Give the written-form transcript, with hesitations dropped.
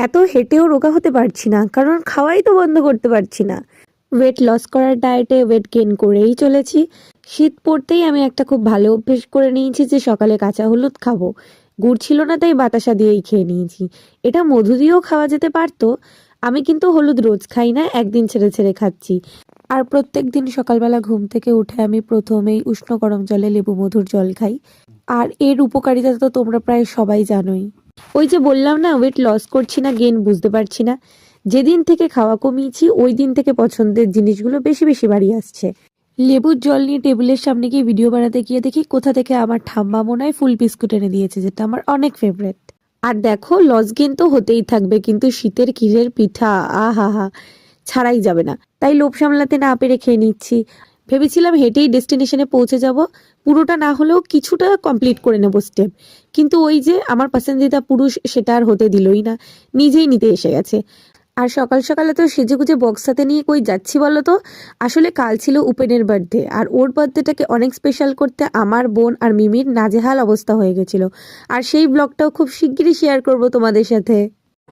এত হেঁটেও রোগা হতে পারছি না, কারণ খাওয়াই তো বন্ধ করতে পারছি না। ওয়েট লস করার ডায়েটে ওয়েট গেইন করেই চলেছি। শীত পড়তেই আমি একটা খুব ভালো অভ্যেস করে নিয়েছি যে সকালে কাঁচা হলুদ খাবো। গুড় ছিল না তাই বাতাসা দিয়েই খেয়ে নিয়েছি। এটা মধু দিয়েও খাওয়া যেতে পারতো। আমি কিন্তু হলুদ রোজ খাই না, একদিন ছেড়ে ছেড়ে খাচ্ছি। আর প্রত্যেক দিন সকালবেলা ঘুম থেকে উঠে আমি প্রথমেই উষ্ণ গরম জলে লেবু মধুর জল খাই। আর এর উপকারিতা তো তোমরা প্রায় সবাই জানোই। ওই যে বললাম না, ওয়েট লস করছি না, গেইন বুঝতে পারছি না। যেদিন থেকে খাওয়া কমিয়েছি ওই দিন থেকে পছন্দের জিনিসগুলো বেশি বেশি বাড়ি আসছে। লেবুর জল নিয়ে টেবিলের সামনে গিয়ে ভিডিও বানাতে গিয়ে দেখি কোথা থেকে আমার ঠাম্মা মনে হয় ফুল বিস্কুট এনে দিয়েছে, যেটা আমার অনেক ফেভারেট। আর দেখো, লস গেইন তো হতেই থাকবে, কিন্তু শীতের ক্ষীরের পিঠা আহা হা ছাড়াই যাবে না। তাই লোভ সামলাতে না পেরে খেয়ে নিচ্ছি। ভেবেছিলাম হেঁটেই ডেস্টিনেশনে পৌঁছে যাব, পুরোটা না হলেও কিছুটা কমপ্লিট করে নেব স্টেপ। কিন্তু ওই যে আমার পছন্দিদা পুরুষ সেটা আর হতে দিলই না, নিজেই নিতে এসে গেছে। আর সকাল সকালে তো সেজেগুজে বক্স হাতে নিয়ে কই যাচ্ছি বলো তো? আসলে কাল ছিল উপেনের বার্থডে, আর ওর বার্থডেটাকে অনেক স্পেশাল করতে আমার বোন আর মিমির নাজেহাল অবস্থা হয়ে গেছিল। আর সেই ব্লগটাও খুব শিগগিরই শেয়ার করব তোমাদের সাথে।